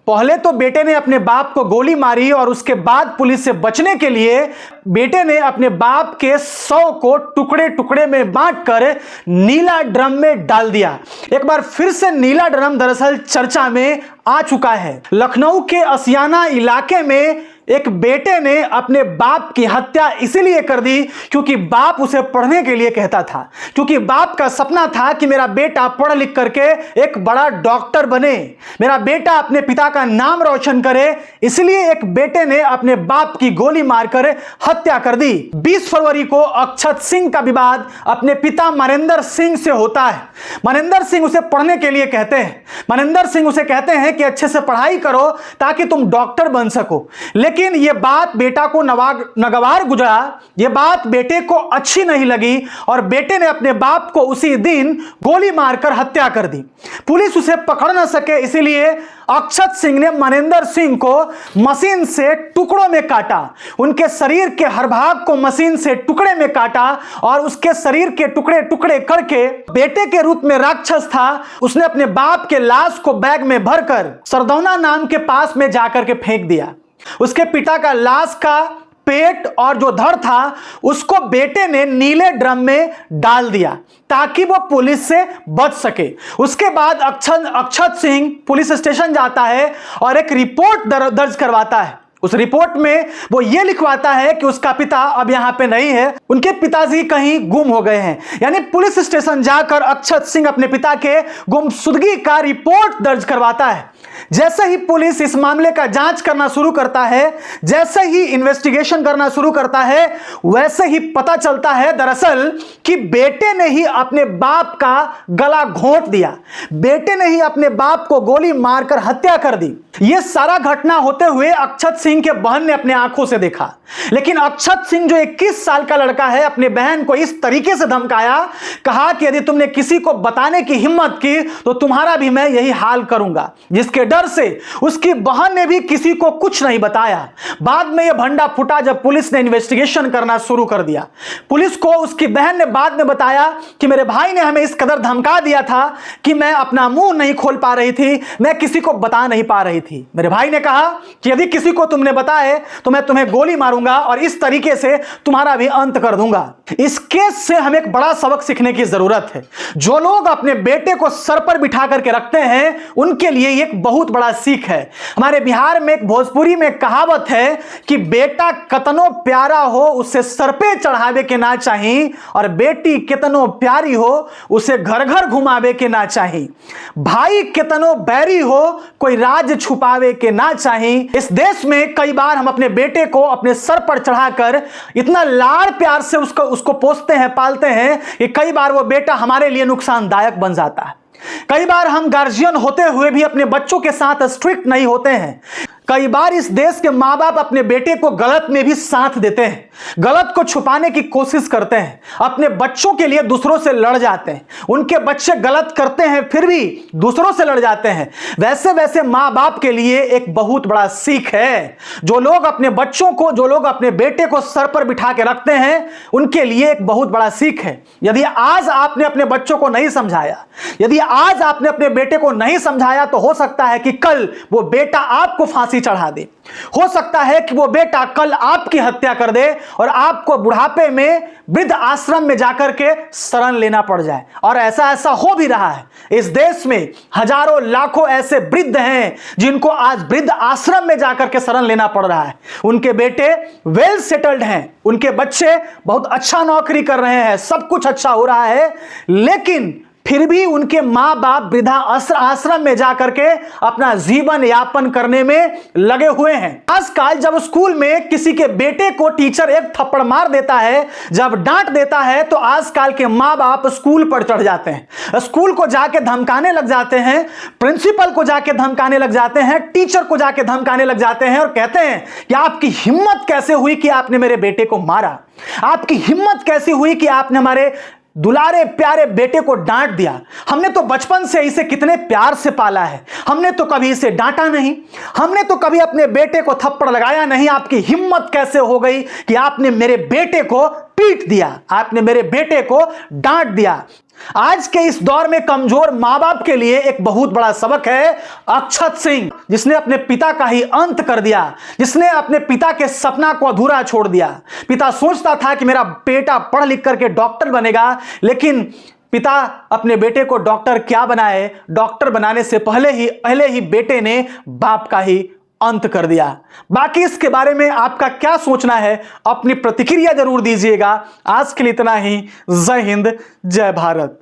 पहले तो बेटे ने अपने बाप को गोली मारी और उसके बाद पुलिस से बचने के लिए बेटे ने अपने बाप के 100 को टुकड़े टुकड़े में बांटकर नीला ड्रम में डाल दिया। एक बार फिर से नीला ड्रम दरअसल चर्चा में आ चुका है। लखनऊ के असियाना इलाके में एक बेटे ने अपने बाप की हत्या इसीलिए कर दी क्योंकि बाप उसे पढ़ने के लिए कहता था, क्योंकि बाप का सपना था कि मेरा बेटा पढ़ लिख करके एक बड़ा डॉक्टर बने, मेरा बेटा अपने पिता का नाम रोशन करे। इसलिए एक बेटे ने अपने बाप की गोली मारकर हत्या कर दी। 20 फरवरी को अक्षत सिंह का विवाद अपने पिता मनेंद्र सिंह से होता है। मनेंद्र सिंह उसे पढ़ने के लिए कहते हैं। मनेंद्र सिंह उसे कहते हैं कि अच्छे से पढ़ाई करो ताकि तुम डॉक्टर बन सको। लेकिन यह बात बेटा को नागवार गुजरा, यह बात बेटे को अच्छी नहीं लगी और बेटे ने अपने बाप को उसी दिन गोली मारकर हत्या कर दी। पुलिस उसे पकड़ न सके इसीलिए अक्षत सिंह ने मनेंद्र सिंह को मशीन से टुकड़ों में काटा। उनके शरीर के हर भाग को मशीन से टुकड़े में काटा और उसके शरीर के टुकड़े टुकड़े करके बेटे के रूप में राक्षस था उसने अपने बाप के लाश को बैग में भरकर सरदौना नाम के पास में जाकर के फेंक दिया। उसके पिता का लाश का पेट और जो धड़ था उसको बेटे ने नीले ड्रम में डाल दिया ताकि वो पुलिस से बच सके। उसके बाद अक्षत सिंह पुलिस स्टेशन जाता है और एक रिपोर्ट दर्ज करवाता है। उस रिपोर्ट में वो ये लिखवाता है कि उसका पिता अब यहां पे नहीं है, उनके पिताजी कहीं गुम हो गए हैं। यानी पुलिस स्टेशन जाकर अक्षत सिंह अपने पिता के गुमशुदगी का रिपोर्ट दर्ज करवाता है। जैसे ही पुलिस इस मामले का जांच करना शुरू करता है, जैसे ही इन्वेस्टिगेशन करना शुरू करता है, वैसे ही पता चलता है दरअसल कि बेटे ने ही अपने बाप का गला घोंट दिया, बेटे ने ही अपने बाप को गोली मारकर हत्या कर दी। यह सारा घटना होते हुए अक्षत सिंह के बहन ने अपने आंखों से देखा। लेकिन अक्षत सिंह जो 21 साल का लड़का है अपने बहन को इस तरीके से धमकाया, कहा कि यदि तुमने किसी को बताने की हिम्मत की तो तुम्हारा भी मैं यही हाल करूंगा। जिसके डर से उसकी बहन ने भी किसी को कुछ नहीं बताया। बाद में यह भंडा फूटा जब पुलिस ने इन्वेस्टिगेशन करना शुरू कर दिया। पुलिस को उसकी बहन ने बाद में बताया कि मेरे भाई ने हमें इस कदर धमका दिया था कि मैं अपना मुंह नहीं खोल पा रही थी, मैं किसी को बता नहीं पा रही थी। मेरे भाई ने कहा कि यदि किसी को तुमने बताए तो मैं तुम्हें गोली मारूंगा और इस तरीके से तुम्हारा भी अंत कर दूंगा। इस केस से हमें एक बड़ा सबक सीखने की जरूरत है। जो लोग अपने बेटे को सर पर बिठा करके रखते हैं उनके लिए एक बहुत बड़ा सीख है। हमारे बिहार में एक भोजपुरी में कहावत है कि बेटा कतनो प्यारा हो उसे सर पे चढ़ावे के ना चाहिए और बेटी कितनो प्यारी हो उसे घर घर घुमावे के ना चाहिए। भाई कितनो बैरी हो कोई राज छुपावे के ना चाहिए। इस देश में कई बार हम अपने बेटे को अपने सर पर चढ़ाकर इतना लाड़ प्यार से उसको पोसते हैं, पालते हैं कि कई बार वो बेटा हमारे लिए नुकसानदायक बन जाता है। कई बार हम गार्जियन होते हुए भी अपने बच्चों के साथ स्ट्रिक्ट नहीं होते हैं। कई बार इस देश के माँ बाप अपने बेटे को गलत में भी साथ देते हैं, गलत को छुपाने की कोशिश करते हैं, अपने बच्चों के लिए दूसरों से लड़ जाते हैं। उनके बच्चे गलत करते हैं फिर भी दूसरों से लड़ जाते हैं। वैसे वैसे माँ बाप के लिए एक बहुत बड़ा सीख है। जो लोग अपने बच्चों को, जो लोग अपने बेटे को सर पर बिठा के रखते हैं उनके लिए एक बहुत बड़ा सीख है। यदि आज आपने अपने बच्चों को नहीं समझाया, यदि आज आपने अपने बेटे को नहीं समझाया तो हो सकता है कि कल वो बेटा आपको फांसी चढ़ा दे। हो सकता है कि वो बेटा कल आपकी हत्या कर दे और आपको बुढ़ापे में वृद्ध आश्रम में जाकर के शरण लेना पड़ जाए। और ऐसा हो भी रहा है। इस देश में हजारों लाखों ऐसे वृद्ध हैं जिनको आज वृद्ध आश्रम में जाकर के शरण लेना पड़ रहा है। उनके बेटे वेल सेटल्ड हैं, उनके बच्चे बहुत अच्छा नौकरी कर रहे हैं, सब कुछ अच्छा हो रहा है, लेकिन फिर भी उनके माँ बाप वृद्धा आश्रम में जाकर के अपना जीवन यापन करने में लगे हुए हैं। आजकल जब स्कूल में किसी के बेटे को टीचर एक थप्पड़ मार देता है, जब डांट देता है, तो आजकल के माँ बाप स्कूल पर चढ़ जाते हैं, स्कूल को जाके धमकाने लग जाते हैं, प्रिंसिपल को जाके धमकाने लग जाते हैं, टीचर को जाके धमकाने लग जाते हैं और कहते हैं कि आपकी हिम्मत कैसे हुई कि आपने मेरे बेटे को मारा, आपकी हिम्मत कैसी हुई कि आपने हमारे दुलारे प्यारे बेटे को डांट दिया। हमने तो बचपन से इसे कितने प्यार से पाला है, हमने तो कभी इसे डांटा नहीं, हमने तो कभी अपने बेटे को थप्पड़ लगाया नहीं। आपकी हिम्मत कैसे हो गई कि आपने मेरे बेटे को पीट दिया, आपने मेरे बेटे को डांट दिया। आज के इस दौर में कमजोर मां बाप के लिए एक बहुत बड़ा सबक है अक्षत सिंह, जिसने अपने पिता का ही अंत कर दिया, जिसने अपने पिता के सपना को अधूरा छोड़ दिया। पिता सोचता था कि मेरा बेटा पढ़ लिख करके डॉक्टर बनेगा, लेकिन पिता अपने बेटे को डॉक्टर क्या बनाए, डॉक्टर बनाने से पहले ही बेटे ने बाप का ही अंत कर दिया। बाकी इसके बारे में आपका क्या सोचना है, अपनी प्रतिक्रिया जरूर दीजिएगा। आज के लिए इतना ही। जय हिंद, जय भारत।